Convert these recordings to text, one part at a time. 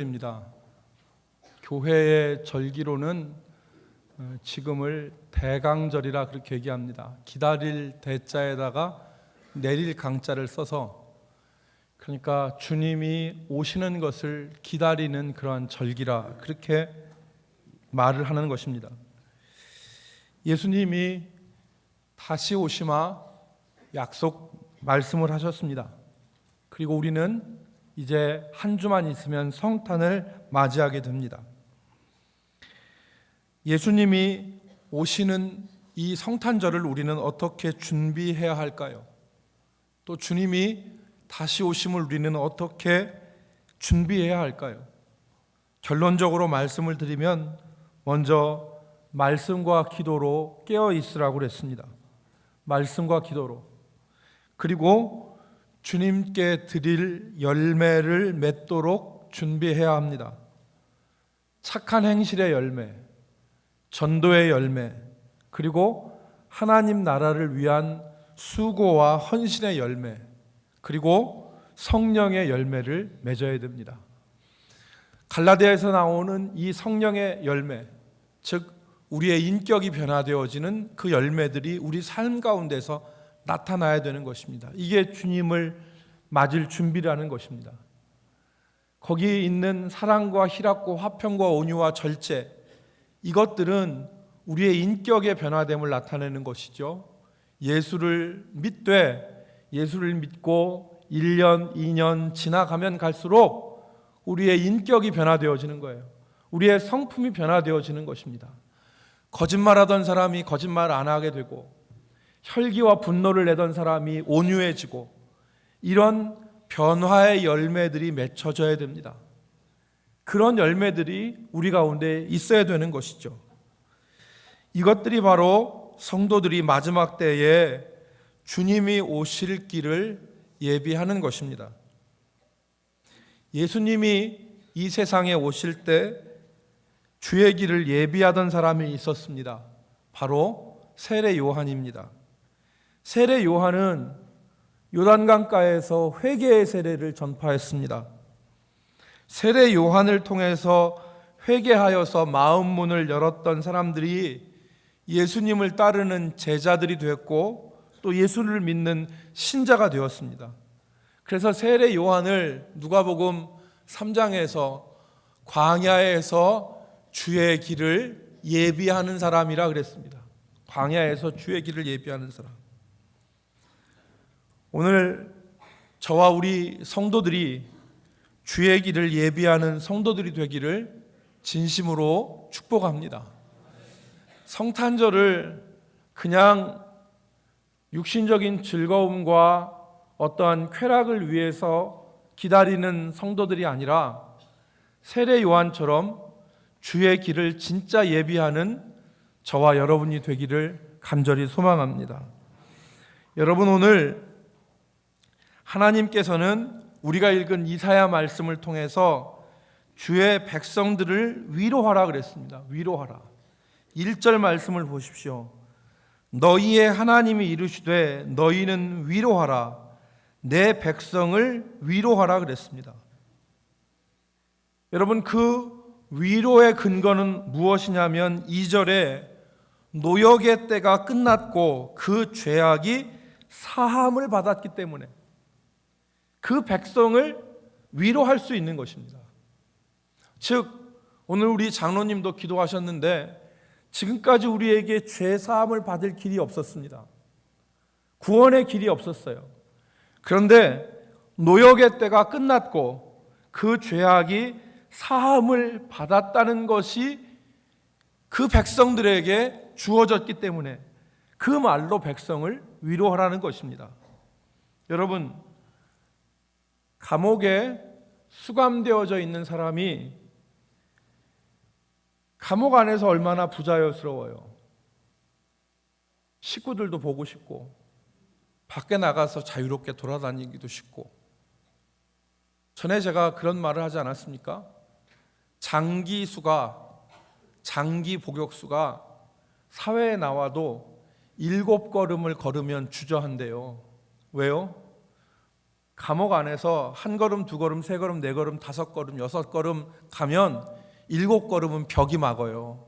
입니다. 교회의 절기로는 지금을 대강절이라 그렇게 얘기합니다. 기다릴 대자에다가 내릴 강자를 써서, 그러니까 주님이 오시는 것을 기다리는 그러한 절기라 그렇게 말을 하는 것입니다. 예수님이 다시 오시마 약속 말씀을 하셨습니다. 그리고 우리는 이제 한 주만 있으면 성탄을 맞이하게 됩니다. 예수님이 오시는 이 성탄절을 우리는 어떻게 준비해야 할까요? 또 주님이 다시 오심을 우리는 어떻게 준비해야 할까요? 결론적으로 말씀을 드리면 먼저 말씀과 기도로 깨어 있으라고 그랬습니다. 말씀과 기도로. 그리고 주님께 드릴 열매를 맺도록 준비해야 합니다. 착한 행실의 열매, 전도의 열매, 그리고 하나님 나라를 위한 수고와 헌신의 열매, 그리고 성령의 열매를 맺어야 됩니다. 갈라디아에서 나오는 이 성령의 열매, 즉 우리의 인격이 변화되어지는 그 열매들이 우리 삶 가운데서 나타나야 되는 것입니다. 이게 주님을 맞을 준비라는 것입니다. 거기에 있는 사랑과 희락과 화평과 온유와 절제, 이것들은 우리의 인격의 변화됨을 나타내는 것이죠. 예수를 믿고 1년, 2년 지나가면 갈수록 우리의 인격이 변화되어지는 거예요. 우리의 성품이 변화되어지는 것입니다. 거짓말하던 사람이 거짓말 안 하게 되고, 혈기와 분노를 내던 사람이 온유해지고, 이런 변화의 열매들이 맺혀져야 됩니다. 그런 열매들이 우리 가운데 있어야 되는 것이죠. 이것들이 바로 성도들이 마지막 때에 주님이 오실 길을 예비하는 것입니다. 예수님이 이 세상에 오실 때 주의 길을 예비하던 사람이 있었습니다. 바로 세례 요한입니다. 세례 요한은 요단강가에서 회개의 세례를 전파했습니다. 세례 요한을 통해서 회개하여서 마음 문을 열었던 사람들이 예수님을 따르는 제자들이 되었고, 또 예수를 믿는 신자가 되었습니다. 그래서 세례 요한을 누가복음 3장에서 광야에서 주의 길을 예비하는 사람이라 그랬습니다. 광야에서 주의 길을 예비하는 사람. 오늘 저와 우리 성도들이 주의 길을 예비하는 성도들이 되기를 진심으로 축복합니다. 성탄절을 그냥 육신적인 즐거움과 어떠한 쾌락을 위해서 기다리는 성도들이 아니라 세례 요한처럼 주의 길을 진짜 예비하는 저와 여러분이 되기를 간절히 소망합니다. 여러분, 오늘 하나님께서는 우리가 읽은 이사야 말씀을 통해서 주의 백성들을 위로하라 그랬습니다. 위로하라. 1절 말씀을 보십시오. 너희의 하나님이 이르시되 너희는 위로하라. 내 백성을 위로하라 그랬습니다. 여러분, 그 위로의 근거는 무엇이냐면 2절에 노역의 때가 끝났고 그 죄악이 사함을 받았기 때문에 그 백성을 위로할 수 있는 것입니다. 즉, 오늘 우리 장로님도 기도하셨는데 지금까지 우리에게 죄 사함을 받을 길이 없었습니다. 구원의 길이 없었어요. 그런데 노역의 때가 끝났고 그 죄악이 사함을 받았다는 것이 그 백성들에게 주어졌기 때문에 그 말로 백성을 위로하라는 것입니다. 여러분, 감옥에 수감되어져 있는 사람이 감옥 안에서 얼마나 부자연스러워요. 식구들도 보고 싶고 밖에 나가서 자유롭게 돌아다니기도 쉽고. 전에 제가 그런 말을 하지 않았습니까? 장기 복역수가 사회에 나와도 7걸음을 걸으면 주저한대요. 왜요? 감옥 안에서 한 걸음, 두 걸음, 세 걸음, 네 걸음, 다섯 걸음, 여섯 걸음 가면 일곱 걸음은 벽이 막아요.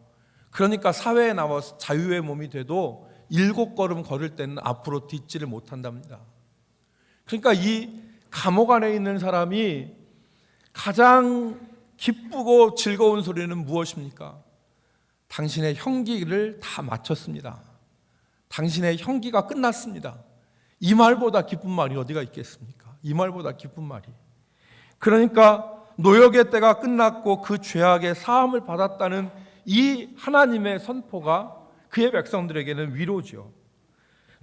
그러니까 사회에 나와서 자유의 몸이 돼도 일곱 걸음 걸을 때는 앞으로 딛지를 못한답니다. 그러니까 이 감옥 안에 있는 사람이 가장 기쁘고 즐거운 소리는 무엇입니까? 당신의 형기를 다 마쳤습니다. 당신의 형기가 끝났습니다. 이 말보다 기쁜 말이 어디가 있겠습니까? 이 말보다 기쁜 말이. 그러니까 노역의 때가 끝났고 그 죄악의 사함을 받았다는 이 하나님의 선포가 그의 백성들에게는 위로죠.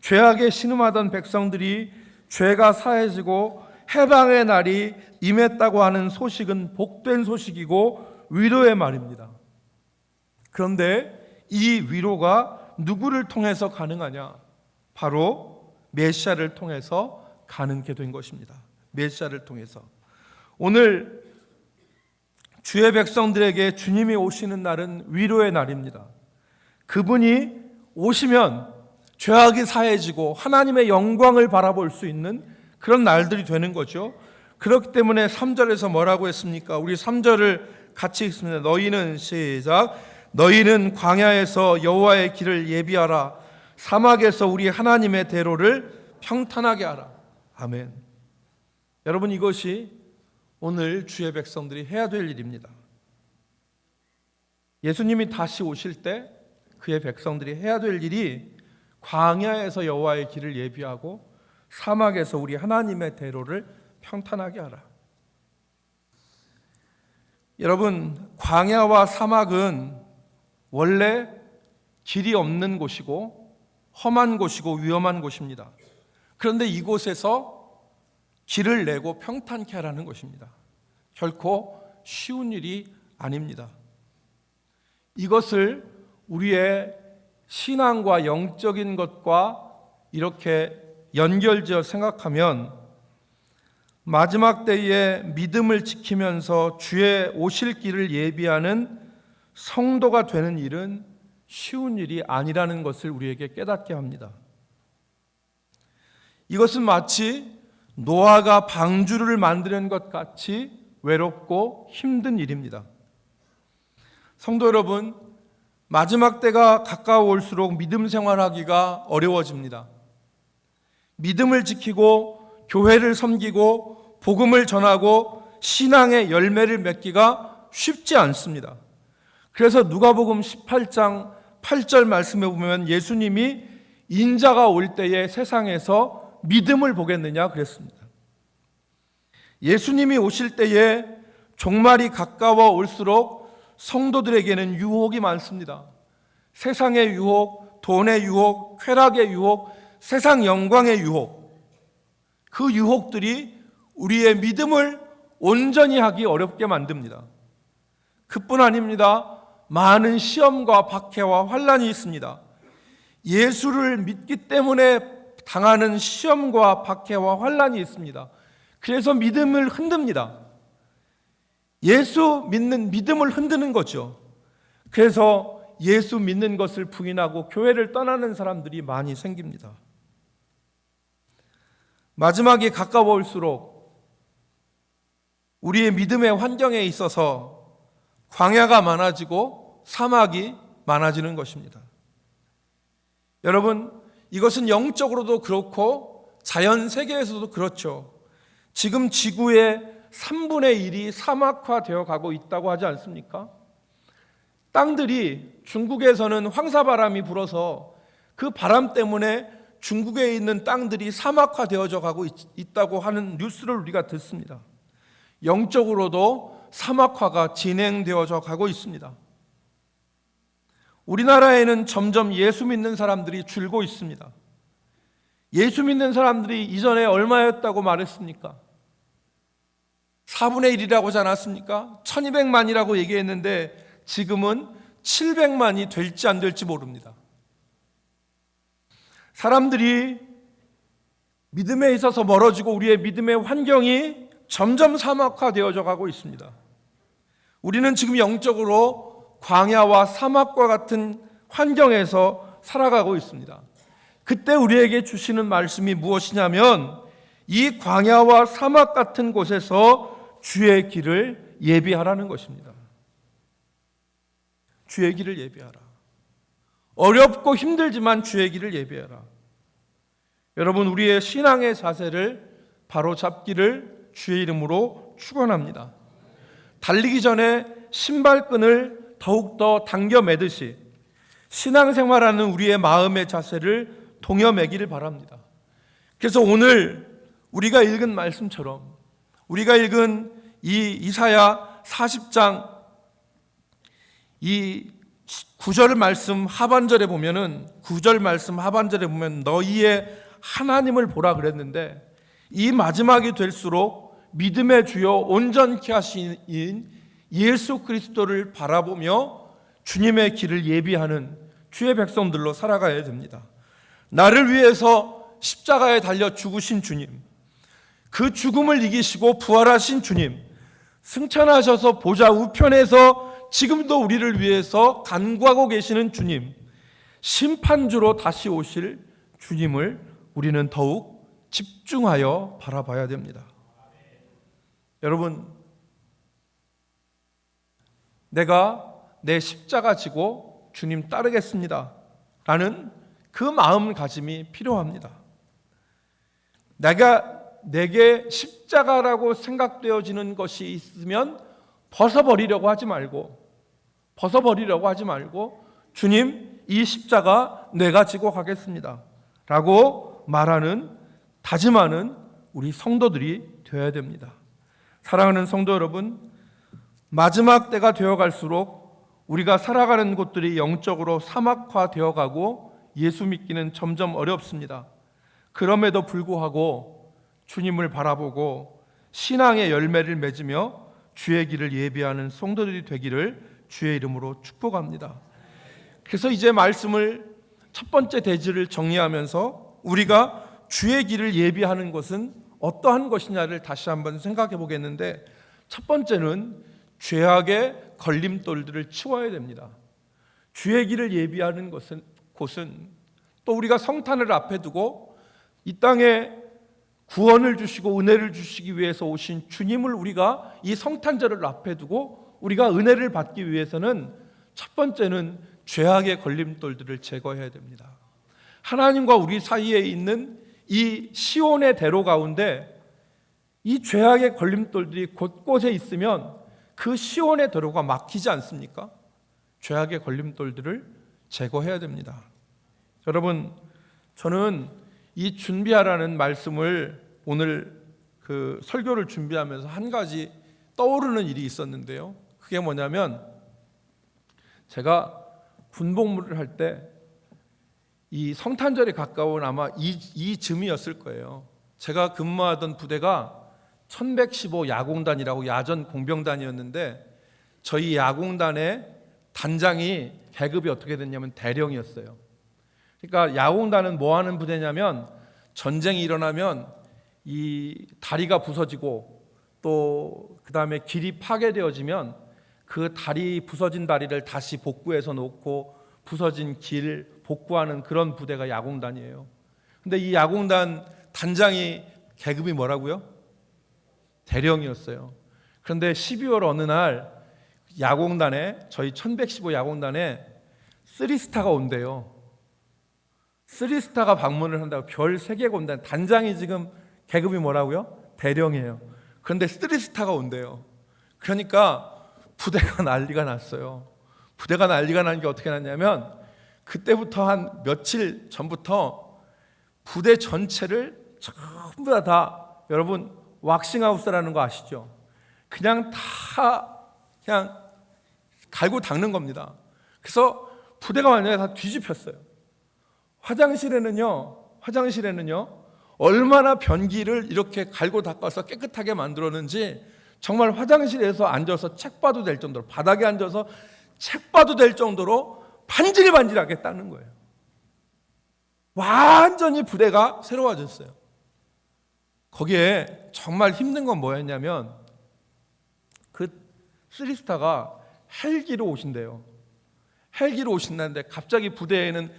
죄악에 신음하던 백성들이 죄가 사해지고 해방의 날이 임했다고 하는 소식은 복된 소식이고 위로의 말입니다. 그런데 이 위로가 누구를 통해서 가능하냐? 바로 메시아를 통해서 가능하게 된 것입니다. 메시아를 통해서. 오늘 주의 백성들에게 주님이 오시는 날은 위로의 날입니다. 그분이 오시면 죄악이 사해지고 하나님의 영광을 바라볼 수 있는 그런 날들이 되는 거죠. 그렇기 때문에 3절에서 뭐라고 했습니까? 우리 3절을 같이 읽습니다. 너희는 시작. 너희는 광야에서 여호와의 길을 예비하라. 사막에서 우리 하나님의 대로를 평탄하게 하라. 아멘. 여러분, 이것이 오늘 주의 백성들이 해야 될 일입니다. 예수님이 다시 오실 때 그의 백성들이 해야 될 일이 광야에서 여호와의 길을 예비하고 사막에서 우리 하나님의 대로를 평탄하게 하라. 여러분, 광야와 사막은 원래 길이 없는 곳이고 험한 곳이고 위험한 곳입니다. 그런데 이곳에서 길을 내고 평탄케 하라는 것입니다. 결코 쉬운 일이 아닙니다. 이것을 우리의 신앙과 영적인 것과 이렇게 연결지어 생각하면 마지막 때에 믿음을 지키면서 주의 오실 길을 예비하는 성도가 되는 일은 쉬운 일이 아니라는 것을 우리에게 깨닫게 합니다. 이것은 마치 노아가 방주를 만드는 것 같이 외롭고 힘든 일입니다. 성도 여러분, 마지막 때가 가까워올수록 믿음 생활하기가 어려워집니다. 믿음을 지키고 교회를 섬기고 복음을 전하고 신앙의 열매를 맺기가 쉽지 않습니다. 그래서 누가복음 18장 8절 말씀에 보면 예수님이 인자가 올 때에 세상에서 믿음을 보겠느냐 그랬습니다. 예수님이 오실 때에 종말이 가까워 올수록 성도들에게는 유혹이 많습니다. 세상의 유혹, 돈의 유혹, 쾌락의 유혹, 세상 영광의 유혹. 그 유혹들이 우리의 믿음을 온전히 하기 어렵게 만듭니다. 그뿐 아닙니다. 많은 시험과 박해와 환난이 있습니다. 예수를 믿기 때문에 당하는 시험과 박해와 환난이 있습니다. 그래서 믿음을 흔듭니다. 예수 믿는 믿음을 흔드는 거죠. 그래서 예수 믿는 것을 부인하고 교회를 떠나는 사람들이 많이 생깁니다. 마지막이 가까워올수록 우리의 믿음의 환경에 있어서 광야가 많아지고 사막이 많아지는 것입니다. 여러분, 이것은 영적으로도 그렇고 자연 세계에서도 그렇죠. 지금 지구의 3분의 1이 사막화되어 가고 있다고 하지 않습니까? 땅들이 중국에서는 황사바람이 불어서 그 바람 때문에 중국에 있는 땅들이 사막화되어져 가고 있다고 하는 뉴스를 우리가 듣습니다. 영적으로도 사막화가 진행되어져 가고 있습니다. 우리나라에는 점점 예수 믿는 사람들이 줄고 있습니다. 예수 믿는 사람들이 이전에 얼마였다고 말했습니까? 4분의 1이라고 하지 않았습니까? 1200만이라고 얘기했는데 지금은 700만이 될지 안 될지 모릅니다. 사람들이 믿음에 있어서 멀어지고 우리의 믿음의 환경이 점점 사막화되어져 가고 있습니다. 우리는 지금 영적으로 광야와 사막과 같은 환경에서 살아가고 있습니다. 그때 우리에게 주시는 말씀이 무엇이냐면 이 광야와 사막 같은 곳에서 주의 길을 예비하라는 것입니다. 주의 길을 예비하라. 어렵고 힘들지만 주의 길을 예비하라. 여러분, 우리의 신앙의 자세를 바로 잡기를 주의 이름으로 축원합니다. 달리기 전에 신발끈을 더욱더 당겨 매듯이 신앙생활하는 우리의 마음의 자세를 동여 매기를 바랍니다. 그래서 오늘 우리가 읽은 말씀처럼 우리가 읽은 이 이사야 40장 이 9절 말씀 하반절에 보면은 9절 말씀 하반절에 보면 너희의 하나님을 보라 그랬는데 이 마지막이 될수록 믿음의 주요 온전케 하신 예수 그리스도를 바라보며 주님의 길을 예비하는 주의 백성들로 살아가야 됩니다. 나를 위해서 십자가에 달려 죽으신 주님, 그 죽음을 이기시고 부활하신 주님, 승천하셔서 보좌 우편에서 지금도 우리를 위해서 간구하고 계시는 주님, 심판주로 다시 오실 주님을 우리는 더욱 집중하여 바라봐야 됩니다. 여러분, 내가 내 십자가 지고 주님 따르겠습니다 라는 그 마음가짐이 필요합니다. 내게 십자가라고 생각되어지는 것이 있으면 벗어버리려고 하지 말고 주님, 이 십자가 내가 지고 가겠습니다 라고 말하는, 다짐하는 우리 성도들이 되어야 됩니다. 사랑하는 성도 여러분, 마지막 때가 되어갈수록 우리가 살아가는 곳들이 영적으로 사막화되어 가고 예수 믿기는 점점 어렵습니다. 그럼에도 불구하고 주님을 바라보고 신앙의 열매를 맺으며 주의 길을 예비하는 성도들이 되기를 주의 이름으로 축복합니다. 그래서 이제 말씀을 첫 번째 대지를 정리하면서 우리가 주의 길을 예비하는 것은 어떠한 것이냐를 다시 한번 생각해 보겠는데, 첫 번째는 죄악의 걸림돌들을 치워야 됩니다. 주의 길을 예비하는 곳은 또 우리가 성탄을 앞에 두고 이 땅에 구원을 주시고 은혜를 주시기 위해서 오신 주님을 우리가 이 성탄절을 앞에 두고 우리가 은혜를 받기 위해서는 첫 번째는 죄악의 걸림돌들을 제거해야 됩니다. 하나님과 우리 사이에 있는 이 시온의 대로 가운데 이 죄악의 걸림돌들이 곳곳에 있으면 그 시온의 대로가 막히지 않습니까? 죄악의 걸림돌들을 제거해야 됩니다. 여러분, 저는 이 준비하라는 말씀을 오늘 그 설교를 준비하면서 한 가지 떠오르는 일이 있었는데요. 그게 뭐냐면, 제가 군복무를 할 때 이 성탄절에 가까운 아마 이 즈음이었을 거예요. 제가 근무하던 부대가 1115 야공단이라고 야전 공병단이었는데 저희 야공단의 단장이 계급이 어떻게 됐냐면 대령이었어요. 그러니까 야공단은 뭐 하는 부대냐면, 전쟁이 일어나면 이 다리가 부서지고 또 그 다음에 길이 파괴되어지면 그 다리 부서진 다리를 다시 복구해서 놓고 부서진 길 복구하는 그런 부대가 야공단이에요. 근데 이 야공단 단장이 계급이 뭐라고요? 대령이었어요. 그런데 12월 어느 날 야공단에, 저희 1115 야공단에 3스타가 온대요. 3스타가 방문을 한다고. 별 3개가 온다는, 단장이 지금 계급이 뭐라고요? 대령이에요. 그런데 3스타가 온대요. 그러니까 부대가 난리가 났어요. 부대가 난리가 난 게 어떻게 났냐면, 그때부터 한 며칠 전부터 부대 전체를 전부 다 여러분 왁싱하우스라는 거 아시죠? 그냥 갈고 닦는 겁니다. 그래서 부대가 완전히 다 뒤집혔어요. 화장실에는요 얼마나 변기를 이렇게 갈고 닦아서 깨끗하게 만들었는지, 정말 화장실에서 앉아서 책 봐도 될 정도로, 바닥에 앉아서 책 봐도 될 정도로 반질반질하게 닦는 거예요. 완전히 부대가 새로워졌어요. 거기에 정말 힘든 건 뭐였냐면, 그 3스타가 헬기로 오신대요. 헬기로 오신다는데 갑자기 부대에는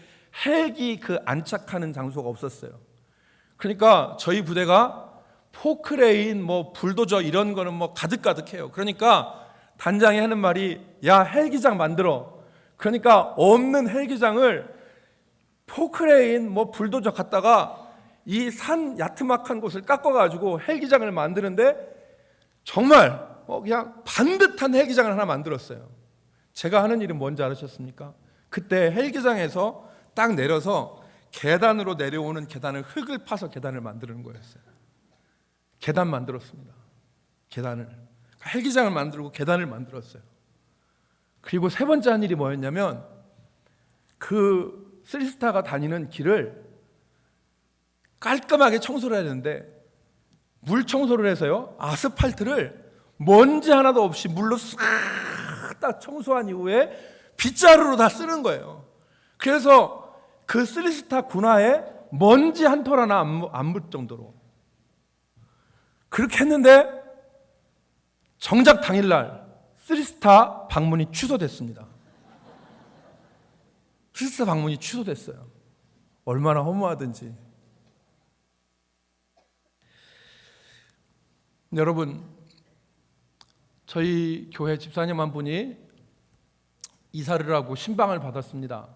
헬기 그 안착하는 장소가 없었어요. 그러니까 저희 부대가 포크레인, 불도저 이런 거는 가득가득해요. 그러니까 단장이 하는 말이 야, 헬기장 만들어. 그러니까 없는 헬기장을 포크레인, 불도저 갖다가 이 산 야트막한 곳을 깎아가지고 헬기장을 만드는데 정말 그냥 반듯한 헬기장을 하나 만들었어요. 제가 하는 일은 뭔지 알으셨습니까? 그때 헬기장에서 딱 내려서 계단으로 내려오는 계단을 흙을 파서 계단을 만드는 거였어요. 계단 만들었습니다. 계단을. 헬기장을 만들고 계단을 만들었어요. 그리고 세 번째 한 일이 뭐였냐면 그 쓰리스타가 다니는 길을 깔끔하게 청소를 해야 되는데 물 청소를 해서요, 아스팔트를 먼지 하나도 없이 물로 싹 다 청소한 이후에 빗자루로 다 쓰는 거예요. 그래서 그 쓰리스타 군화에 먼지 한 톨 하나 안 묻을 정도로 그렇게 했는데 정작 당일날 쓰리스타 방문이 취소됐습니다. 쓰리스타 방문이 취소됐어요. 얼마나 허무하든지. 여러분, 저희 교회 집사님 한 분이 이사를 하고 신방을 받았습니다.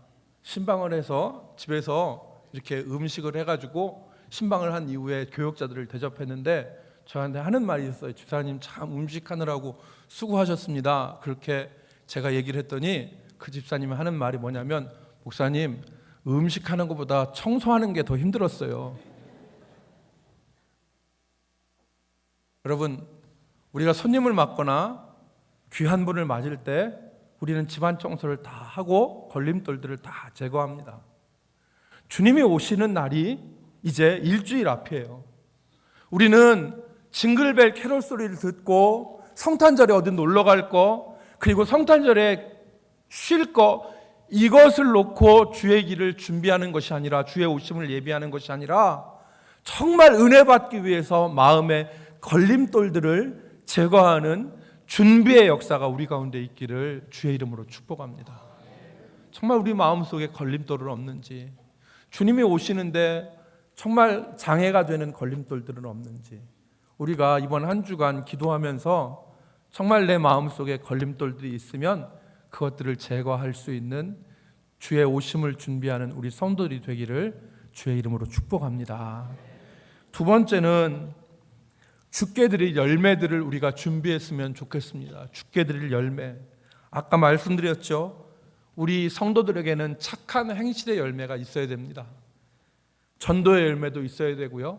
신방을 해서 집에서 이렇게 음식을 해가지고 신방을 한 이후에 교역자들을 대접했는데 저한테 하는 말이 있어요. 집사님 참 음식하느라고 수고하셨습니다. 그렇게 제가 얘기를 했더니 그 집사님이 하는 말이 뭐냐면, 목사님, 음식하는 것보다 청소하는 게 더 힘들었어요. 여러분, 우리가 손님을 맞거나 귀한 분을 맞을 때 우리는 집안 청소를 다 하고 걸림돌들을 다 제거합니다. 주님이 오시는 날이 이제 일주일 앞이에요. 우리는 징글벨 캐롤 소리를 듣고 성탄절에 어디 놀러 갈 거, 그리고 성탄절에 쉴 거, 이것을 놓고 주의 길을 준비하는 것이 아니라, 주의 오심을 예비하는 것이 아니라 정말 은혜 받기 위해서 마음의 걸림돌들을 제거하는 준비의 역사가 우리 가운데 있기를 주의 이름으로 축복합니다. 정말 우리 마음속에 걸림돌은 없는지, 주님이 오시는데 정말 장애가 되는 걸림돌들은 없는지, 우리가 이번 한 주간 기도하면서 정말 내 마음속에 걸림돌들이 있으면 그것들을 제거할 수 있는 주의 오심을 준비하는 우리 성도들이 되기를 주의 이름으로 축복합니다. 두 번째는 죽게 드릴 열매들을 우리가 준비했으면 좋겠습니다. 죽게 드릴 열매. 아까 말씀드렸죠. 우리 성도들에게는 착한 행실의 열매가 있어야 됩니다. 전도의 열매도 있어야 되고요.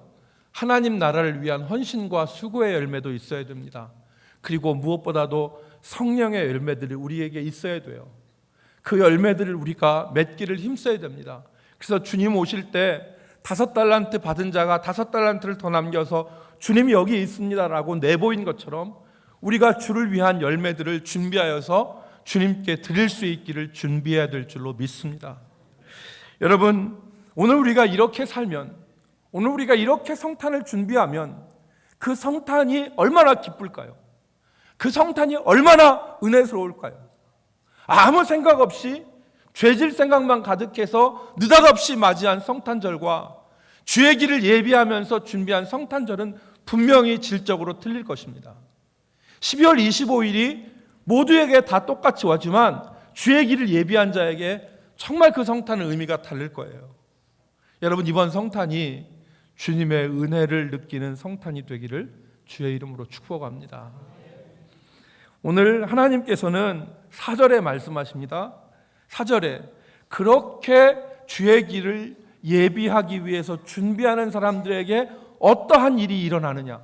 하나님 나라를 위한 헌신과 수고의 열매도 있어야 됩니다. 그리고 무엇보다도 성령의 열매들이 우리에게 있어야 돼요. 그 열매들을 우리가 맺기를 힘써야 됩니다. 그래서 주님 오실 때 5달란트 받은 자가 5달란트를 더 남겨서 주님이 여기 있습니다라고 내보인 것처럼 우리가 주를 위한 열매들을 준비하여서 주님께 드릴 수 있기를 준비해야 될 줄로 믿습니다. 여러분, 오늘 우리가 이렇게 살면, 오늘 우리가 이렇게 성탄을 준비하면 그 성탄이 얼마나 기쁠까요? 그 성탄이 얼마나 은혜스러울까요? 아무 생각 없이 죄질 생각만 가득해서 느닷없이 맞이한 성탄절과 주의 길을 예비하면서 준비한 성탄절은 분명히 질적으로 틀릴 것입니다. 12월 25일이 모두에게 다 똑같이 왔지만 주의 길을 예비한 자에게 정말 그 성탄의 의미가 다를 거예요. 여러분, 이번 성탄이 주님의 은혜를 느끼는 성탄이 되기를 주의 이름으로 축복합니다. 오늘 하나님께서는 4절에 말씀하십니다. 4절에 그렇게 주의 길을 예비하기 위해서 준비하는 사람들에게 어떠한 일이 일어나느냐?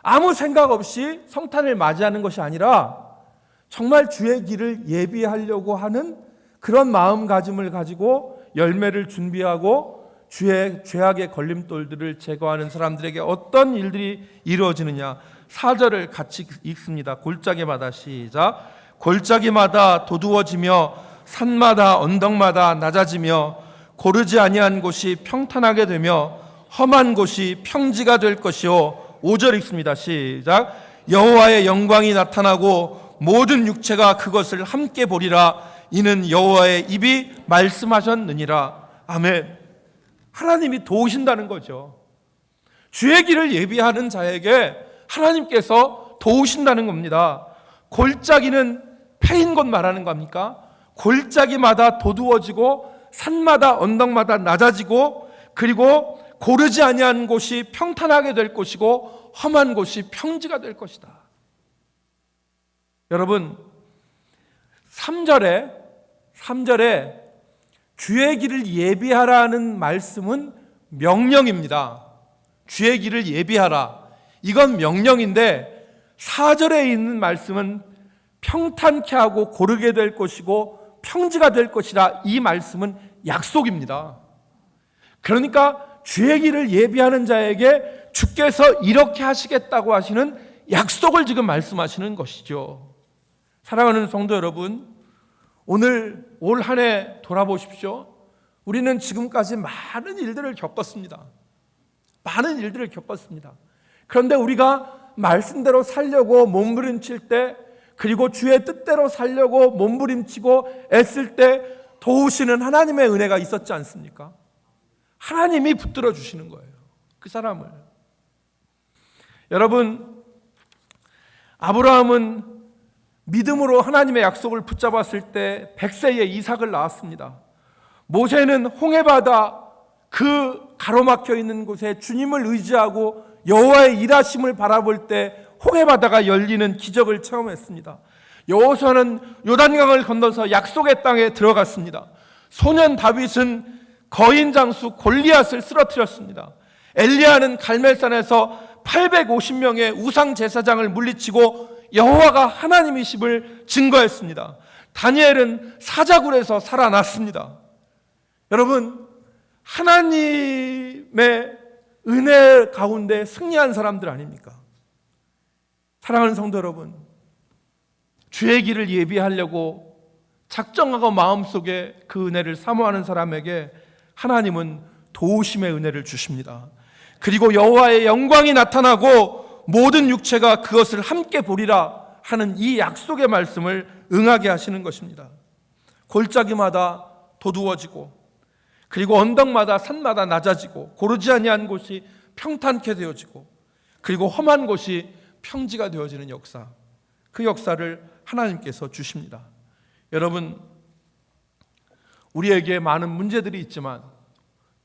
아무 생각 없이 성탄을 맞이하는 것이 아니라 정말 주의 길을 예비하려고 하는 그런 마음가짐을 가지고 열매를 준비하고 주의 죄악의 걸림돌들을 제거하는 사람들에게 어떤 일들이 이루어지느냐? 4절을 같이 읽습니다. 골짜기마다 시작. 골짜기마다 도두어지며 산마다 언덕마다 낮아지며 고르지 아니한 곳이 평탄하게 되며 험한 곳이 평지가 될 것이요. 5절 읽습니다. 시작. 여호와의 영광이 나타나고 모든 육체가 그것을 함께 보리라. 이는 여호와의 입이 말씀하셨느니라. 아멘. 하나님이 도우신다는 거죠. 주의 길을 예비하는 자에게 하나님께서 도우신다는 겁니다. 골짜기는 패인 곳 말하는 겁니까? 골짜기마다 도두어지고 산마다 언덕마다 낮아지고 그리고 고르지 아니한 곳이 평탄하게 될 것이고 험한 곳이 평지가 될 것이다. 여러분 3절에 주의 길을 예비하라는 말씀은 명령입니다. 주의 길을 예비하라. 이건 명령인데 4절에 있는 말씀은 평탄케 하고 고르게 될 것이고 평지가 될 것이라 이 말씀은 약속입니다. 그러니까 주의 길을 예비하는 자에게 주께서 이렇게 하시겠다고 하시는 약속을 지금 말씀하시는 것이죠. 사랑하는 성도 여러분, 오늘 올 한 해 돌아보십시오. 우리는 지금까지 많은 일들을 겪었습니다. 많은 일들을 겪었습니다. 그런데 우리가 말씀대로 살려고 몸부림칠 때, 그리고 주의 뜻대로 살려고 몸부림치고 애쓸 때 도우시는 하나님의 은혜가 있었지 않습니까? 하나님이 붙들어 주시는 거예요, 그 사람을. 여러분, 아브라함은 믿음으로 하나님의 약속을 붙잡았을 때 100세에 이삭을 낳았습니다. 모세는 홍해바다 그 가로막혀 있는 곳에 주님을 의지하고 여호와의 일하심을 바라볼 때 홍해바다가 열리는 기적을 체험했습니다. 여호수아는 요단강을 건너서 약속의 땅에 들어갔습니다. 소년 다윗은 거인 장수 골리앗을 쓰러뜨렸습니다. 엘리야는 갈멜산에서 850명의 우상 제사장을 물리치고 여호와가 하나님이심을 증거했습니다. 다니엘은 사자굴에서 살아났습니다. 여러분, 하나님의 은혜 가운데 승리한 사람들 아닙니까? 사랑하는 성도 여러분, 주의 길을 예비하려고 작정하고 마음속에 그 은혜를 사모하는 사람에게 하나님은 도우심의 은혜를 주십니다. 그리고 여호와의 영광이 나타나고 모든 육체가 그것을 함께 보리라 하는 이 약속의 말씀을 응하게 하시는 것입니다. 골짜기마다 도두어지고 그리고 언덕마다 산마다 낮아지고 고르지 아니한 곳이 평탄케 되어지고 그리고 험한 곳이 평지가 되어지는 역사, 그 역사를 하나님께서 주십니다. 여러분, 우리에게 많은 문제들이 있지만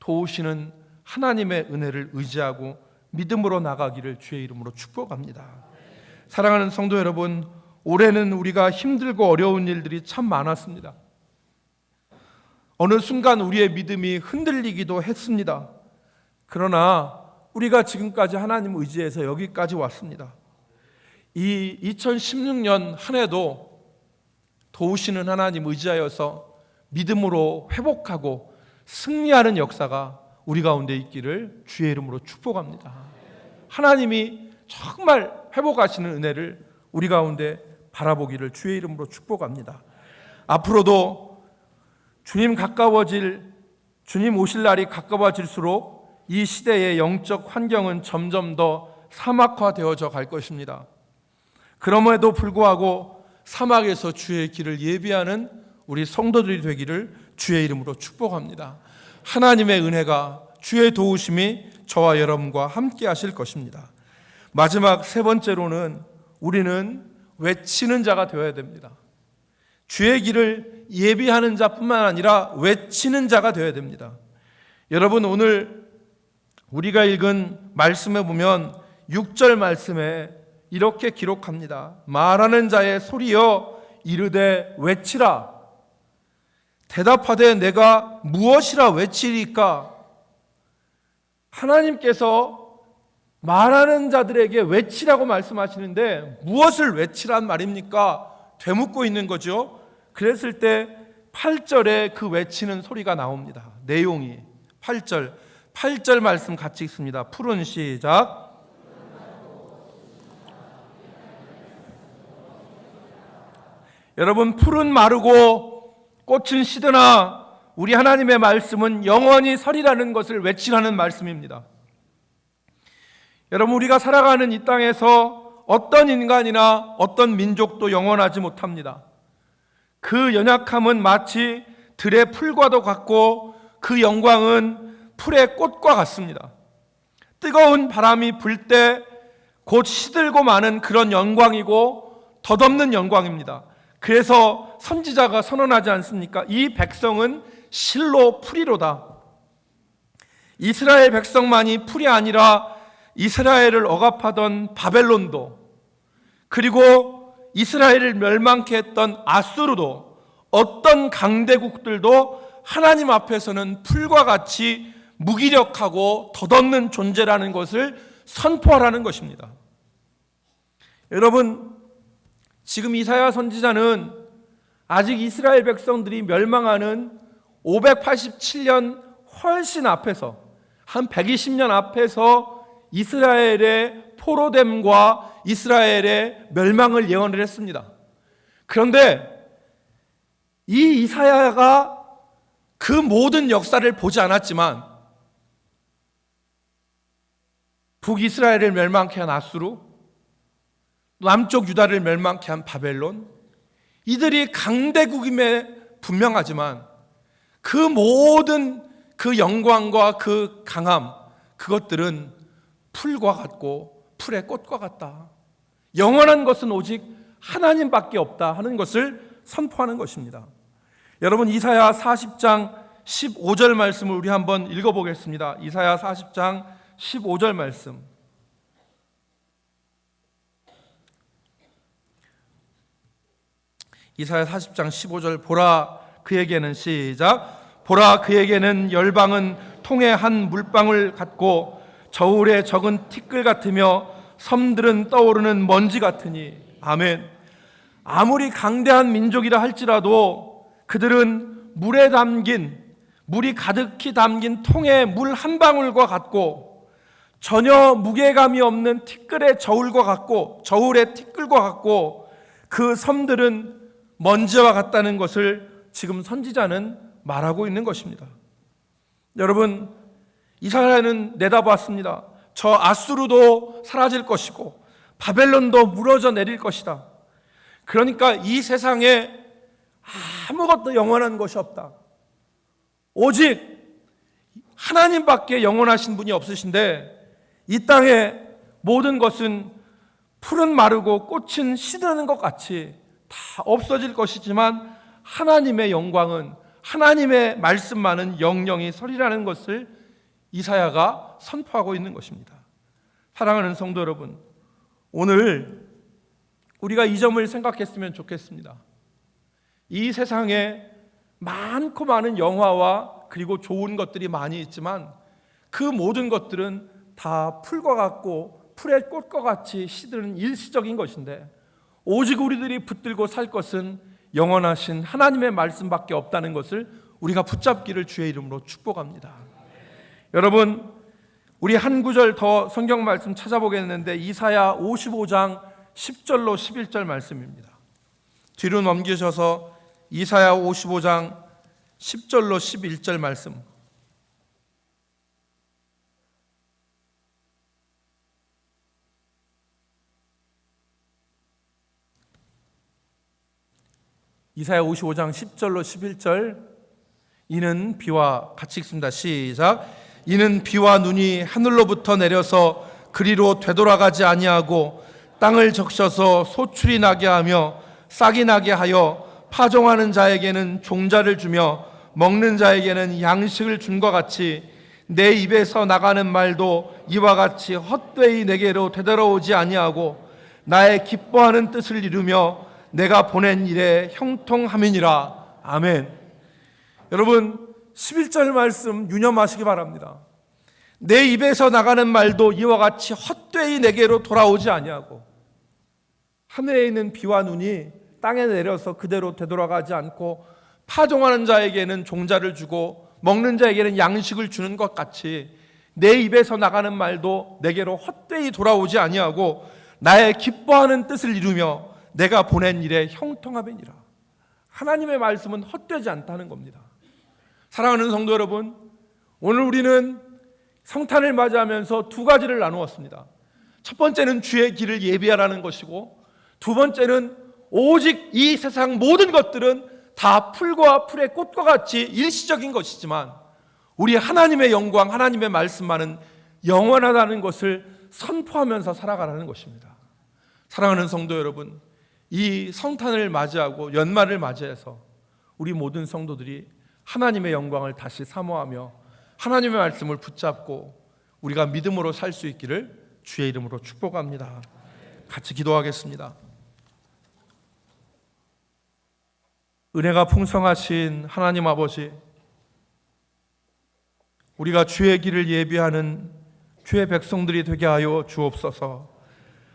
도우시는 하나님의 은혜를 의지하고 믿음으로 나가기를 주의 이름으로 축복합니다. 사랑하는 성도 여러분, 올해는 우리가 힘들고 어려운 일들이 참 많았습니다. 어느 순간 우리의 믿음이 흔들리기도 했습니다. 그러나 우리가 지금까지 하나님 의지해서 여기까지 왔습니다. 이 2016년 한 해도 도우시는 하나님 의지하여서 믿음으로 회복하고 승리하는 역사가 우리 가운데 있기를 주의 이름으로 축복합니다. 하나님이 정말 회복하시는 은혜를 우리 가운데 바라보기를 주의 이름으로 축복합니다. 앞으로도 주님 오실 날이 가까워질수록 이 시대의 영적 환경은 점점 더 사막화되어져 갈 것입니다. 그럼에도 불구하고 사막에서 주의 길을 예비하는 우리 성도들이 되기를 주의 이름으로 축복합니다. 하나님의 은혜가, 주의 도우심이 저와 여러분과 함께 하실 것입니다. 마지막 세 번째로는 우리는 외치는 자가 되어야 됩니다. 주의 길을 예비하는 자뿐만 아니라 외치는 자가 되어야 됩니다. 여러분, 오늘 우리가 읽은 말씀에 보면 6절 말씀에 이렇게 기록합니다. 말하는 자의 소리여 이르되 외치라. 대답하되 내가 무엇이라 외치리까? 하나님께서 말하는 자들에게 외치라고 말씀하시는데 무엇을 외치란 말입니까? 되묻고 있는 거죠. 그랬을 때 8절에 그 외치는 소리가 나옵니다. 내용이 8절 말씀 같이 읽습니다. 푸른 시작. 여러분, 풀은 마르고 꽃은 시드나 우리 하나님의 말씀은 영원히 서리라는 것을 외치라는 말씀입니다. 여러분, 우리가 살아가는 이 땅에서 어떤 인간이나 어떤 민족도 영원하지 못합니다. 그 연약함은 마치 들의 풀과도 같고 그 영광은 풀의 꽃과 같습니다. 뜨거운 바람이 불 때 곧 시들고 마는 그런 영광이고 덧없는 영광입니다. 그래서 선지자가 선언하지 않습니까? 이 백성은 실로 풀이로다. 이스라엘 백성만이 풀이 아니라 이스라엘을 억압하던 바벨론도, 그리고 이스라엘을 멸망케 했던 아수르도, 어떤 강대국들도 하나님 앞에서는 풀과 같이 무기력하고 덧없는 존재라는 것을 선포하라는 것입니다. 여러분, 지금 이사야 선지자는 아직 이스라엘 백성들이 멸망하는 587년 훨씬 앞에서, 한 120년 앞에서 이스라엘의 포로됨과 이스라엘의 멸망을 예언을 했습니다. 그런데 이 이사야가 그 모든 역사를 보지 않았지만 북이스라엘을 멸망케 한 아수르, 남쪽 유다를 멸망케 한 바벨론, 이들이 강대국임에 분명하지만 그 모든 그 영광과 그 강함, 그것들은 풀과 같고 풀의 꽃과 같다. 영원한 것은 오직 하나님밖에 없다 하는 것을 선포하는 것입니다. 여러분, 이사야 40장 15절 말씀을 우리 한번 읽어보겠습니다. 이사야 40장 15절 말씀. 이사야 40장 15절. 보라 그에게는, 시작, 보라 그에게는 열방은 통에 한 물방울 같고 저울에 적은 티끌 같으며 섬들은 떠오르는 먼지 같으니. 아멘. 아무리 강대한 민족이라 할지라도 그들은 물에 담긴, 물이 가득히 담긴 통에 물 한 방울과 같고 전혀 무게감이 없는 티끌의 저울과 같고, 저울의 티끌과 같고, 그 섬들은 먼지와 같다는 것을 지금 선지자는 말하고 있는 것입니다. 여러분, 이사야는 내다봤습니다. 저 아수르도 사라질 것이고 바벨론도 무너져 내릴 것이다. 그러니까 이 세상에 아무것도 영원한 것이 없다. 오직 하나님밖에 영원하신 분이 없으신데 이 땅의 모든 것은 풀은 마르고 꽃은 시드는 것 같이 다 없어질 것이지만 하나님의 영광은, 하나님의 말씀만은 영영이 서리라는 것을 이사야가 선포하고 있는 것입니다. 사랑하는 성도 여러분, 오늘 우리가 이 점을 생각했으면 좋겠습니다. 이 세상에 많고 많은 영화와 그리고 좋은 것들이 많이 있지만 그 모든 것들은 다 풀과 같고 풀의 꽃과 같이 시드는 일시적인 것인데 오직 우리들이 붙들고 살 것은 영원하신 하나님의 말씀밖에 없다는 것을 우리가 붙잡기를 주의 이름으로 축복합니다. 여러분, 우리 한 구절 더 성경 말씀 찾아보겠는데 이사야 55장 10절로 11절 말씀입니다. 뒤로 넘기셔서 이사야 55장 10절로 11절 말씀. 이사야 55장 10절로 11절. 이는 비와, 같이 읽습니다. 시작. 이는 비와 눈이 하늘로부터 내려서 그리로 되돌아가지 아니하고 땅을 적셔서 소출이 나게 하며 싹이 나게 하여 파종하는 자에게는 종자를 주며 먹는 자에게는 양식을 준 것 같이 내 입에서 나가는 말도 이와 같이 헛되이 내게로 되돌아오지 아니하고 나의 기뻐하는 뜻을 이루며 내가 보낸 일에 형통함이니라. 아멘. 여러분, 11절 말씀 유념하시기 바랍니다. 내 입에서 나가는 말도 이와 같이 헛되이 내게로 돌아오지 아니하고 하늘에 있는 비와 눈이 땅에 내려서 그대로 되돌아가지 않고 파종하는 자에게는 종자를 주고 먹는 자에게는 양식을 주는 것 같이 내 입에서 나가는 말도 내게로 헛되이 돌아오지 아니하고 나의 기뻐하는 뜻을 이루며 내가 보낸 일에 형통함이니라. 하나님의 말씀은 헛되지 않다는 겁니다. 사랑하는 성도 여러분, 오늘 우리는 성탄을 맞이하면서 두 가지를 나누었습니다. 첫 번째는 주의 길을 예비하라는 것이고 두 번째는 오직 이 세상 모든 것들은 다 풀과 풀의 꽃과 같이 일시적인 것이지만 우리 하나님의 영광, 하나님의 말씀만은 영원하다는 것을 선포하면서 살아가라는 것입니다. 사랑하는 성도 여러분, 이 성탄을 맞이하고 연말을 맞이해서 우리 모든 성도들이 하나님의 영광을 다시 사모하며 하나님의 말씀을 붙잡고 우리가 믿음으로 살 수 있기를 주의 이름으로 축복합니다. 같이 기도하겠습니다. 은혜가 풍성하신 하나님 아버지, 우리가 주의 길을 예비하는 주의 백성들이 되게 하여 주옵소서.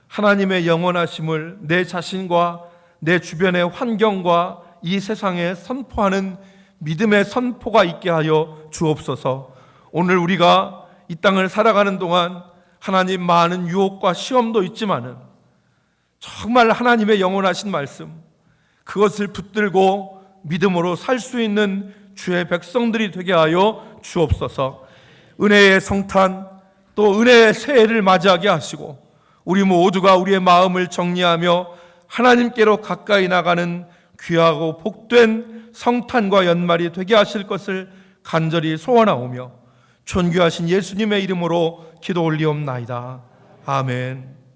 하나님의 영원하심을 내 자신과 내 주변의 환경과 이 세상에 선포하는 믿음의 선포가 있게 하여 주옵소서. 오늘 우리가 이 땅을 살아가는 동안 하나님 많은 유혹과 시험도 있지만은 정말 하나님의 영원하신 말씀, 그것을 붙들고 믿음으로 살 수 있는 주의 백성들이 되게 하여 주옵소서. 은혜의 성탄 또 은혜의 새해를 맞이하게 하시고 우리 모두가 우리의 마음을 정리하며 하나님께로 가까이 나가는 귀하고 복된 성탄과 연말이 되게 하실 것을 간절히 소원하오며 존귀하신 예수님의 이름으로 기도 올리옵나이다. 아멘.